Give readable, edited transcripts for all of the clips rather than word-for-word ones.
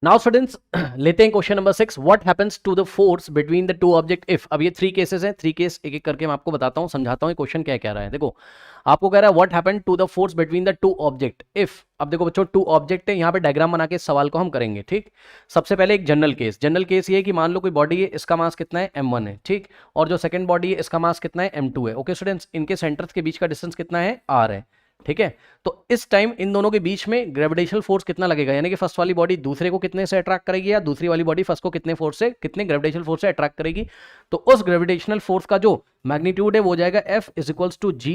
Now students लेते हैं question number 6, what happens to the force between the two object if. अब ये 3 cases हैं, 3 केस एक एक करके मैं आपको बताता हूं, समझाता हूं क्वेश्चन क्या कह रहा है। देखो आपको कह रहा है what happened to the force between the two object if. अब देखो बच्चों, टू ऑब्जेक्ट है, यहाँ पे डायग्राम बना के इस सवाल को हम करेंगे। ठीक, सबसे पहले एक जनरल केस ये है कि मान लो कोई बॉडी है, इसका मास कितना है m1 है। ठीक, और जो सेकंड बॉडी है इसका मास कितना है m2 है। ओके स्टूडेंट्स, इनके सेंटर्स के बीच का डिस्टेंस कितना है r है। ठीक है, तो इस टाइम इन दोनों के बीच में ग्रेविटेशनल फोर्स कितना लगेगा, यानी कि फर्स्ट वाली बॉडी दूसरे को कितने से अट्रैक्ट करेगी या दूसरी वाली बॉडी फर्स्ट को कितने फोर्स से, कितने ग्रेविटेशनल फोर्स से अट्रैक्ट करेगी। तो उस ग्रेविटेशनल फोर्स का जो मैग्नीट्यूड है वो जाएगा F is equals to G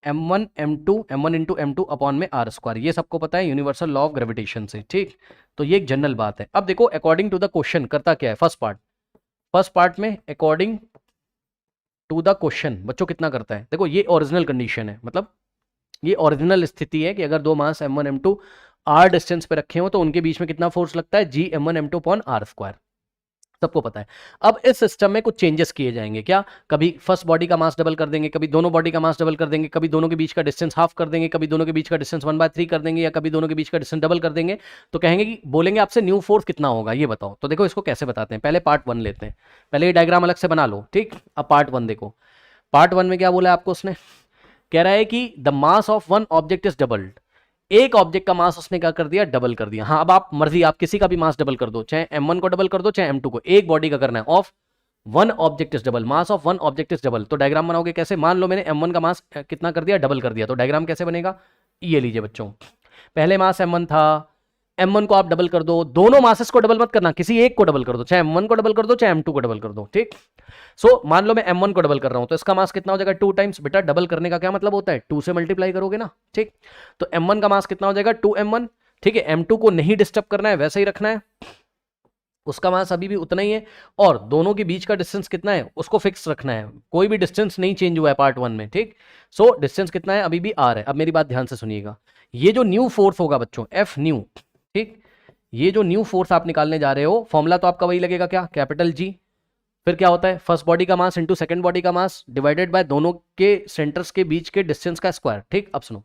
m1 into m2 upon में r स्क्वायर। ये सबको पता है यूनिवर्सल लॉ ऑफ ग्रेविटेशन से। ठीक, तो ये एक जनरल बात है। अब देखो अकॉर्डिंग टू द क्वेश्चन करता क्या है, फर्स्ट पार्ट में अकॉर्डिंग टू द क्वेश्चन बच्चों कितना करता है। देखो ये ओरिजिनल कंडीशन है, मतलब ये ओरिजिनल स्थिति है कि अगर दो मास m1 m2 r डिस्टेंस पे रखे हो तो उनके बीच में कितना फोर्स लगता है, G m1 m2 upon r square, सबको पता है। अब इस सिस्टम में कुछ चेंजेस किए जाएंगे। क्या, कभी फर्स्ट बॉडी का मास डबल कर देंगे, कभी दोनों बॉडी का मास डबल कर देंगे, कभी दोनों के बीच का डिस्टेंस हाफ कर देंगे, कभी दोनों के बीच का डिस्टेंस 1/3 कर देंगे, या कभी दोनों के बीच का डिस्टेंस डबल कर देंगे। तो कहेंगे कि बोलेंगे आपसे न्यू फोर्स कितना होगा ये बताओ। तो देखो इसको कैसे बताते हैं, पहले पार्ट 1 लेते हैं, पहले ये डायग्राम अलग से बना लो। ठीक, अब पार्ट 1 देखो, पार्ट 1 में क्या बोला आपको उसने, कह रहा है कि the mass of one object is doubled. एक ऑब्जेक्ट का मास उसने क्या कर दिया, डबल कर दिया। हाँ, अब आप मर्जी, आप किसी का भी मास डबल कर दो, चाहे m1 को डबल कर दो चाहे m2 को, एक बॉडी का करना है। Of one object is double, mass of one object is double. तो डायग्राम बनाओगे कैसे, मान लो मैंने m1 का मास कितना कर दिया, डबल कर दिया, तो डायग्राम कैसे बनेगा, ये लीजिए बच्चों, पहले मास m1 था, m1 को आप डबल कर दो, दोनों मासेस को डबल मत करना, किसी एक को डबल कर दो, चाहे m1 को डबल कर दो चाहे m2 को डबल कर दो। ठीक, सो मान लो मैं m1 को डबल कर रहा हूं तो इसका मास कितना हो जाएगा, 2 टाइम्स। बेटा डबल करने का क्या मतलब होता है, 2 से मल्टीप्लाई करोगे ना। ठीक, तो m1 का मास कितना हो जाएगा, 2m1। ठीक है, m2 को नहीं डिस्टर्ब करना है, वैसे ही रखना है, उसका मास अभी भी उतना ही है, और दोनों के बीच का डिस्टेंस कितना है उसको फिक्स रखना है, कोई भी डिस्टेंस नहीं चेंज हुआ है पार्ट 1 में। ठीक, सो डिस्टेंस कितना है, अभी भी r है। अब मेरी बात ध्यान से सुनिएगा, ये जो न्यू फोर्स होगा बच्चों, F न्यू। ठीक, ये जो न्यू फोर्स आप निकालने जा रहे हो, फॉर्मूला तो आपका वही लगेगा, क्या, कैपिटल G, फिर क्या होता है फर्स्ट बॉडी का मास इंटू सेकंड बॉडी का मास डिवाइडेड बाय दोनों के सेंटर्स के बीच के डिस्टेंस का स्क्वायर। ठीक, अब सुनो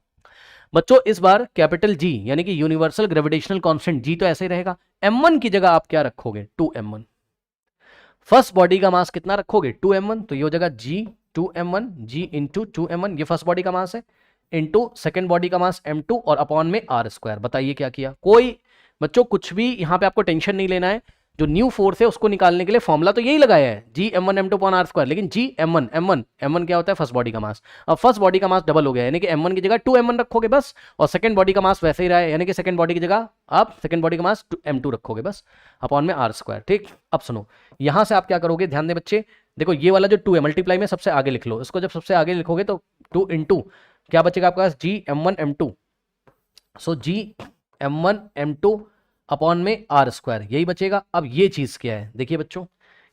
बच्चों, इस बार कैपिटल G यानी कि यूनिवर्सल ग्रेविटेशनल कांस्टेंट G तो ऐसे ही रहेगा, m1 की जगह आप क्या रखोगे, 2m1। फर्स्ट बॉडी का मास कितना रखोगे, 2m1, तो ये हो जाएगा G 2m1, G into 2m1, ये फर्स्ट बॉडी का मास है, इंटू सेकेंड बॉडी का मास m2 और अपॉन में r स्क्वायर। बताइए क्या किया, कोई बच्चों कुछ भी यहां पे आपको टेंशन नहीं लेना है, जो न्यू फोर्स है उसको निकालने के लिए फॉर्मूला तो यही लगाया है, G m1 m2 upon r square, लेकिन G m1 क्या होता है, फर्स्ट बॉडी का मास। अब फर्स्ट बॉडी का मास डबल हो गया, यानी कि m1 की जगह 2m1 रखोगे बस, और सेकंड बॉडी का मास वैसे ही रहा है, यानी कि सेकंड बॉडी की जगह आप सेकंड बॉडी का मास m2 रखोगे बस, अपॉन में r स्क्वायर। ठीक, अब सुनो, यहां से आप क्या करोगे, ध्यान दे बच्चे, देखो ये वाला जो 2 है मल्टीप्लाई में सबसे आगे लिख लो, इसको जब सबसे आगे लिखोगे तो 2 इंटू क्या बचेगा आपके पास, G m1 m2, सो G m1 m2 अपॉन में r स्क्वायर, यही बचेगा। अब ये चीज क्या है, देखिए बच्चों,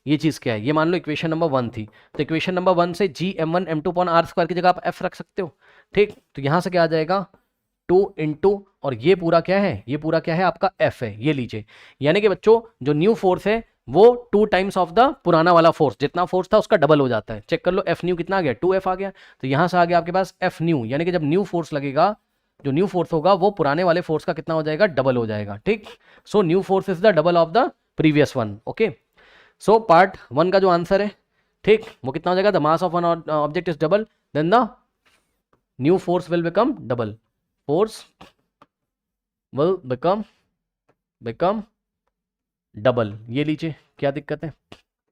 ये चीज क्या है, ये मान लो इक्वेशन नंबर 1 थी, तो इक्वेशन नंबर 1 से G m1 m2 upon r square की जगह आप f रख सकते हो। ठीक, तो यहां से क्या आ जाएगा, 2 इंटू, और ये पूरा क्या है, ये पूरा क्या है आपका f है, ये लीजिए। यानी कि बच्चों जो न्यू फोर्स है वो 2 टाइम्स ऑफ द पुराना वाला फोर्स, जितना फोर्स था उसका डबल हो जाता है। चेक कर लो, f न्यू कितना आ गया, 2f आ गया, तो यहां से आ गया आपके पास f न्यू, यानी कि जब न्यू फोर्स लगेगा, जो न्यू फोर्स होगा वो पुराने वाले फोर्स का कितना हो जाएगा, डबल हो जाएगा। ठीक, so new force is the double of the previous one. Okay, so part 1 का जो आंसर है, ठीक, वो कितना हो जाएगा, the mass of one object is double, then the new force will become double, force will become double. ये लीजिए, क्या दिक्कत है।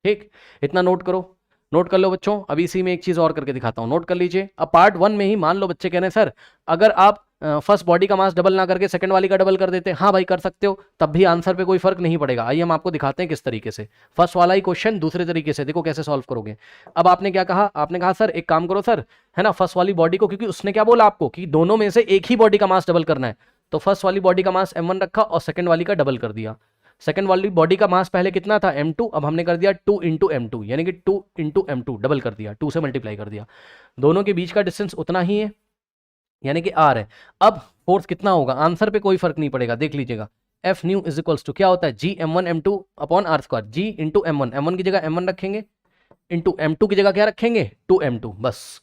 ठीक, इतना नोट करो, नोट कर लो बच्चों। अभी इसी में एक चीज और करके दिखाता हूं, नोट कर लीजिए। अब पार्ट 1 में ही मान लो बच्चे कह रहे हैं सर अगर आप फर्स्ट बॉडी का मास डबल ना करके सेकंड वाली का डबल कर देते, हाँ भाई कर सकते हो, तब भी आंसर पे कोई फर्क नहीं पड़ेगा। आइए हम आपको दिखाते हैं किस तरीके से, फर्स्ट वाला ही क्वेश्चन दूसरे तरीके से, देखो कैसे सॉल्व करोगे। अब आपने क्या कहा, आपने कहा सर एक काम करो सर, है ना, फर्स्ट वाली बॉडी को, क्योंकि उसने क्या बोला आपको कि दोनों में से एक ही बॉडी का मास डबल करना है, तो फर्स्ट वाली बॉडी का मास m1 रखा और सेकंड वाली का डबल कर दिया। सेकंड वाली बॉडी का मास पहले कितना था, m2, अब हमने कर दिया 2 इंटू m2, यानी कि 2 इंटू m2 डबल कर दिया, 2 से मल्टीप्लाई कर दिया, दोनों के बीच का डिस्टेंस उतना ही है, यानी कि r है। अब फोर्स कितना होगा, आंसर पे कोई फर्क नहीं पड़ेगा, देख लीजिएगा, F new is equals to क्या होता है, G m1 m2 upon r square, G into m1 की जगह m1 रखेंगे, इंटू m2 की जगह क्या रखेंगे, 2m2, बस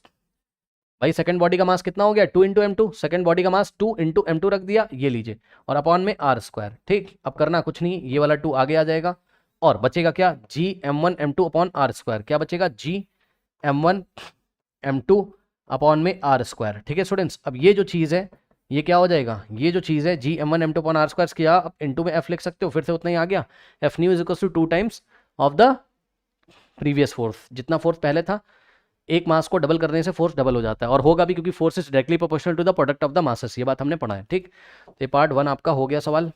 भाई सेकंड बॉडी का मास कितना हो गया 2 इंटू M2, सेकंड बॉडी का मास 2 इंटू M2 रख दिया, ये लीजिए, और अपॉन में R²। ठीक, अब करना कुछ नहीं, ये वाला 2 आगे आ जाएगा और बचेगा क्या Gm1m2 अपॉन R²। क्या बचेगा Gm1m2 अपॉन में R²। ठीक है स्टूडेंट्स, अब ये जो चीज़ है ये क्या हो जाएगा, ये जो चीज़ है Gm1m2 अपॉन R² किया, अब इंटू में F लिख सकते हो, फिर से उतना ही आ गया, F new is equal to 2 times of the previous force, जितना फोर्स पहले था एक मास को डबल करने से फोर्स डबल हो जाता है, और होगा भी क्योंकि force is directly proportional to the product of the masses, ये बात हमने पढ़ा है। ठीक, तो ये पार्ट 1 आपका हो गया सवाल।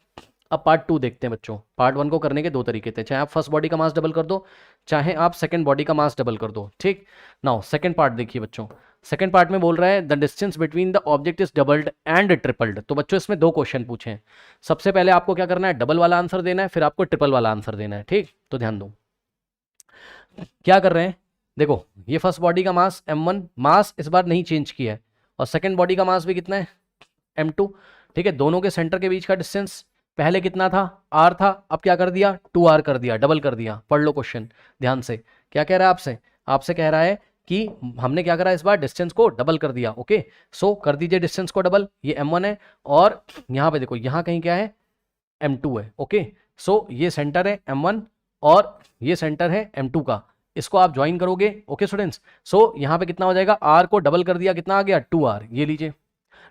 अब पार्ट 2 देखते हैं बच्चों। पार्ट 1 को करने के दो तरीके थे, चाहे आप फर्स्ट बॉडी का मास डबल कर दो, चाहे आप सेकंड बॉडी का मास डबल कर दो। ठीक, नाउ सेकंड पार्ट देखिए बच्चों, सेकंड पार्ट में बोल रहा है the distance between the object is doubled and tripled. तो बच्चों इसमें दो क्वेश्चन पूछे हैं, सबसे पहले आपको क्या करना है, डबल वाला आंसर देना है, फिर आपको ट्रिपल वाला आंसर देना है। ठीक, तो ध्यान दो क्या कर रहे हैं, देखो ये फर्स्ट बॉडी का मास m1, मास इस बार नहीं चेंज किया है, और सेकंड बॉडी का मास भी कितना है m2। ठीक है, दोनों के सेंटर के बीच का डिस्टेंस पहले कितना था r था, अब क्या कर दिया 2r कर दिया, डबल कर दिया। पढ़ लो क्वेश्चन ध्यान से, क्या कह रहा है आपसे, आपसे कह रहा है कि हमने क्या करा इस बार डिस्टेंस को डबल कर दिया। ओके, सो कर दीजिए डिस्टेंस को डबल, ये m1 है और यहाँ पे देखो यहाँ कहीं क्या है m2 है। ओके, सो ये सेंटर है m1 और ये सेंटर है m2 का, इसको आप ज्वाइन करोगे। ओके स्टूडेंट्स, सो यहाँ पे कितना हो जाएगा, r को डबल कर दिया, कितना आ गया 2r, ये लीजिए,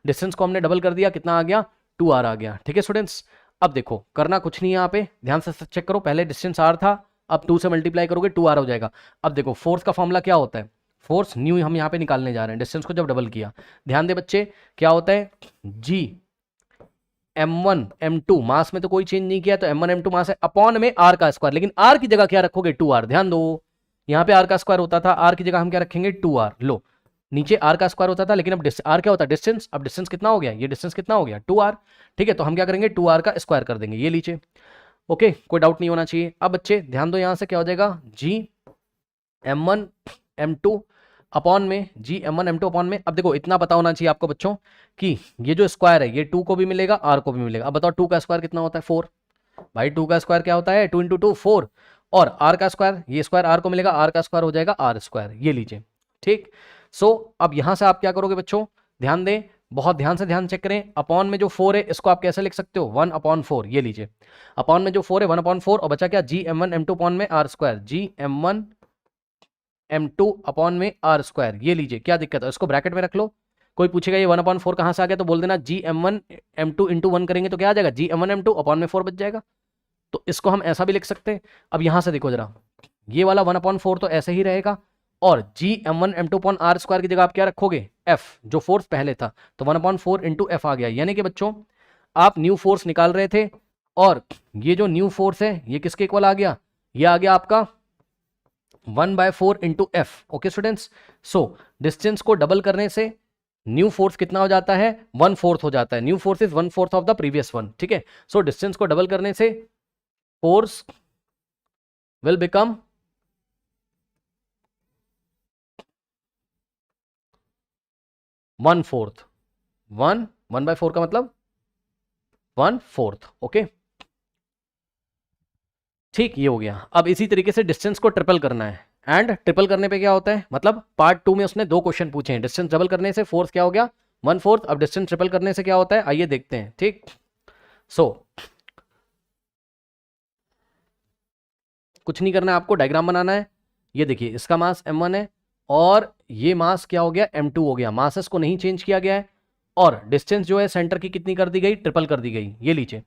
डिस्टेंस को हमने डबल कर दिया, कितना आ गया 2r आ गया। ठीक है स्टूडेंट्स, अब देखो करना कुछ नहीं है, यहाँ पे ध्यान से चेक करो, पहले डिस्टेंस r था, अब 2 से मल्टीप्लाई करोगे 2r हो जाएगा। अब देखो फोर्स का फॉर्मूला क्या होता है, फोर्स न्यू हम यहाँ पे निकालने जा रहे हैं, डिस्टेंस को जब डबल किया, ध्यान दे बच्चे क्या होता है g m1 m2, मास में तो कोई चेंज नहीं किया, तो m1 m2 मास है अपॉन में r का स्क्वायर, लेकिन r की जगह क्या रखोगे 2r। ध्यान दो यहाँ पे r का स्क्वायर होता था, r की जगह हम क्या रखेंगे 2r। लो नीचे r का स्क्वायर होता था, लेकिन अब r क्या होता है डिस्टेंस, अब डिस्टेंस कितना हो गया, ये डिस्टेंस कितना हो गया 2r। ठीक है, तो हम क्या करेंगे 2r का स्क्वायर कर देंगे, ये लीजिए। ओके, कोई डाउट नहीं होना चाहिए। अब बच्चे ध्यान दो, यहाँ से क्या हो जाएगा g m1 m2 अपॉन में g m1 m2 अपॉन में, अब देखो इतना पता होना चाहिए आपको बच्चों कि ये जो स्क्वायर है ये 2 को भी मिलेगा r को भी मिलेगा। अब बताओ 2 का स्क्वायर कितना होता है 4, भाई 2 का स्क्वायर क्या होता है 2 इंटू 2 4, और r का स्क्वायर, ये स्क्वायर r को मिलेगा, r का स्क्वायर हो जाएगा r², ये लीजिए। ठीक, सो अब यहां से आप क्या करोगे बच्चों, ध्यान दें, बहुत ध्यान से ध्यान चेक करें, अपॉन में जो 4 है इसको आप कैसे लिख सकते हो 1/4, ये लीजिए, अपॉन में जो 4 है 1/4, और बचा क्या Gm1 m2 अपॉन में r², Gm1 m2 अपॉन में r², ये लीजिए। क्या दिक्कत है, इसको ब्रैकेट में रख लो, कोई पूछेगा ये 1/4 कहां से आ गया, तो बोल देना Gm1 m2 इंटू 1 करेंगे तो क्या आ जाएगा Gm1 m2 अपॉन में 4 बच जाएगा। तो इसको हम ऐसा भी लिख सकते हैं। अब यहां से देखो जरा, ये वाला 1/4 तो ऐसे ही रहेगा, और Gm1 m2 अपॉन r² की जगह आप क्या रखोगे f, जो फोर्स पहले था, तो 1/4 इंटू f आ गया। यानी कि बच्चों आप न्यू फोर्स निकाल रहे थे, और ये जो न्यू फोर्स है ये किसके इक्वल आ गया, ये आ गया आपका 1/4 into f। Okay students, so distance को डबल करने से न्यू फोर्स कितना हो जाता है 1/4 हो जाता है, new force is 1/4 of the previous one. ठीक है, सो डिस्टेंस को डबल करने से फोर्स will become 1/4, 1/4 का मतलब 1/4। ओके, ठीक, ये हो गया। अब इसी तरीके से डिस्टेंस को ट्रिपल करना है, एंड ट्रिपल करने पे क्या होता है, मतलब पार्ट 2 में उसने दो क्वेश्चन पूछे हैं, डिस्टेंस डबल करने से फोर्स क्या हो गया 1/4, अब डिस्टेंस ट्रिपल करने से क्या होता है आइए देखते हैं। ठीक, सो कुछ नहीं करना है आपको, डायग्राम बनाना है। ये देखिए इसका मास m1 है, और ये मास क्या हो गया m2 हो गया, मासेस को नहीं चेंज किया गया है, और डिस्टेंस जो है सेंटर की कितनी कर दी गई, ट्रिपल कर दी गई। ये लीजिए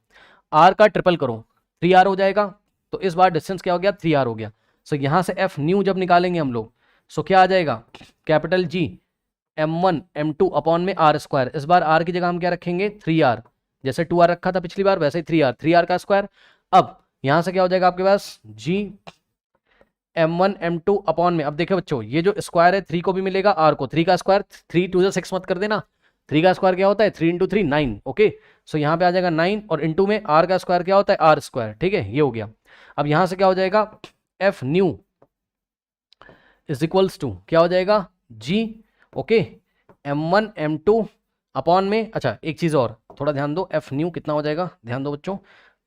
r का ट्रिपल करो 3r हो जाएगा, तो इस बार डिस्टेंस क्या हो गया 3r हो गया। सो यहां से f न्यू जब निकालेंगे हम लोग, सो क्या आ जाएगा capital G m1 m2 upon में r², इस बार r की जगह हम क्या रखेंगे 3r, जैसे 2r रखा था पिछली बार वैसे ही 3r का स्क्वायर। अब यहां से क्या हो जाएगा आपके पास G m1 m2 अपॉन में, अब देखिए बच्चों ये जो स्क्वायर है 3 को भी मिलेगा, r को, 3 का स्क्वायर 3 2 6 मत कर देना, 3 का स्क्वायर क्या होता है 3 इंटू 3 9। ओके, सो यहाँ पे आ जाएगा 9, और इंटू में r का स्क्वायर क्या होता है r²। ठीक है, ये हो गया। अब यहां से क्या हो जाएगा f new is equals to क्या हो जाएगा G okay m1 m2 upon में, अच्छा एक चीज और थोड़ा ध्यान दो, f न्यू कितना हो जाएगा ध्यान दो बच्चों,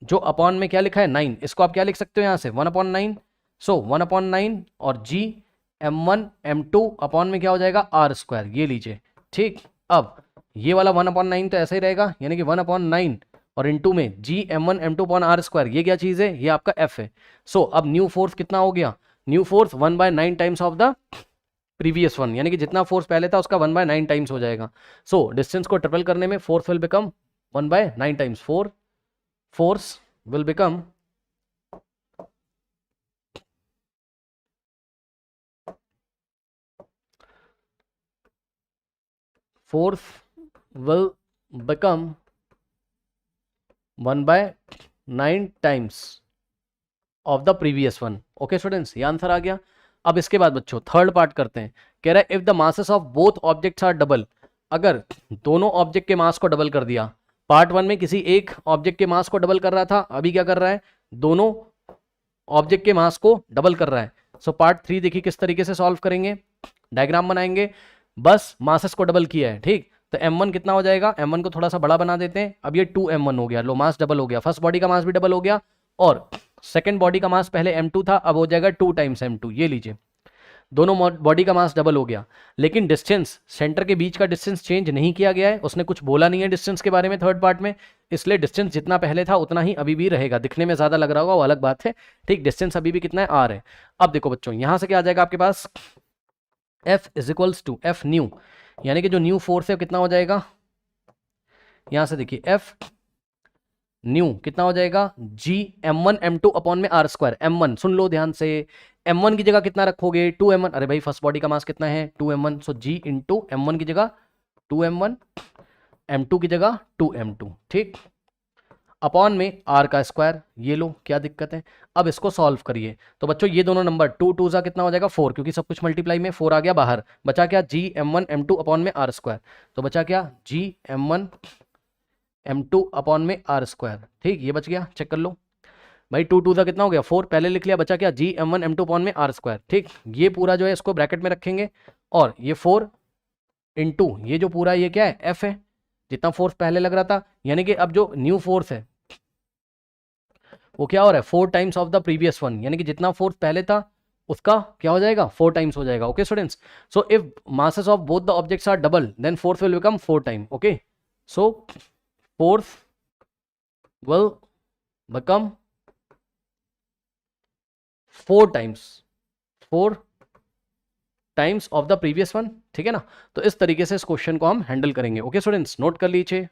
जो अपॉन में क्या लिखा है 9, इसको आप क्या लिख सकते हो यहाँ से 1/9, सो 1/9, और G m1 m2 अपॉन में क्या हो जाएगा r², ये लीजिए। ठीक, अब ये वाला 1/9 तो ऐसा ही रहेगा, यानी कि 1/9 और इनटू में जी m1 m2 upon are square, ये क्या चीज है, ये आपका f है। सो अब न्यू फोर्स कितना हो गया, new force 1/9 times of the previous one, यानी कि जितना फोर्स पहले था उसका 1/9 टाइम्स हो जाएगा। सो डिस्टेंस को ट्रिपल करने में force will become 1/9 times, force will become force will become 1/9 times of the previous one. Okay students, ये आंसर आ गया। अब इसके बाद बच्चों थर्ड पार्ट करते हैं। कह रहा है if the masses of both objects are double, अगर दोनों ऑब्जेक्ट के मास को डबल कर दिया। पार्ट वन में किसी एक ऑब्जेक्ट के मास को डबल कर रहा था, अभी क्या कर रहा है, दोनों ऑब्जेक्ट के मास को डबल कर रहा है। सो पार्ट थ्री देखिए किस तरीके से सॉल्व करेंगे, डायग्राम बनाएंगे, बस मासेस को डबल किया है। ठीक, तो m1 कितना हो जाएगा, m1 को थोड़ा सा बड़ा बना देते हैं। अब ये 2m1 हो गया, लो मास डबल हो गया, फर्स्ट बॉडी का मास भी डबल हो गया और सेकंड बॉडी का मास पहले m2 था, अब हो जाएगा 2 टाइम्स m2। ये लीजिए, दोनों बॉडी का मास डबल हो गया, लेकिन डिस्टेंस, सेंटर के बीच का डिस्टेंस चेंज नहीं किया गया है, उसने कुछ बोला नहीं है डिस्टेंस के बारे में थर्ड पार्ट में, इसलिए डिस्टेंस जितना पहले था उतना ही अभी भी रहेगा। दिखने में ज्यादा लग रहा होगा वो अलग बात है। ठीक, डिस्टेंस अभी भी कितना है, r है। अब देखो बच्चों, यहां से क्या आ जाएगा आपके पास, F is equals to F new, यानी कि जो न्यू फोर्स है कितना हो जाएगा, यहां से देखिए F न्यू कितना हो जाएगा, जी m1 m2 अपॉन में आर स्क्वायर। m1 सुन लो ध्यान से, m1 की जगह कितना रखोगे 2m1, अरे भाई फर्स्ट बॉडी का मास कितना है 2m1, सो जी इंटू m1 की जगह 2m1, m2 की जगह 2m2। ठीक, अपॉन में r का स्क्वायर, ये लो क्या दिक्कत है। अब इसको सॉल्व करिए, तो बच्चों ये दोनों नंबर 2 2 सा कितना हो जाएगा 4, क्योंकि सब कुछ मल्टीप्लाई में 4 आ गया बाहर, बचा क्या जी m1 m2 अपॉन में आर स्क्वायर, तो बचा क्या जी m1 m2 अपॉन में आर स्क्वायर। ठीक, ये बच गया, चेक कर लो भाई, 2 2 सा कितना हो गया 4, पहले लिख लिया, बचा क्या जी m1 m2 अपॉन में आर स्क्वायर। ठीक, ये पूरा जो है इसको ब्रैकेट में रखेंगे और ये 4 इंटू ये जो पूरा ये क्या है f है, जितना फोर्स पहले लग रहा था, यानी कि अब जो न्यू फोर्स है वो क्या हो रहा है 4 times of the previous one, यानी कि जितना फोर्स पहले था उसका क्या हो जाएगा 4 टाइम्स हो जाएगा। Okay students, so if masses of both the objects are double then force will become 4 time. Okay, so force will become 4 times of the previous one. ठीक है ना, तो इस तरीके से इस क्वेश्चन को हम हैंडल करेंगे। ओके स्टूडेंट्स, नोट कर लीजिए।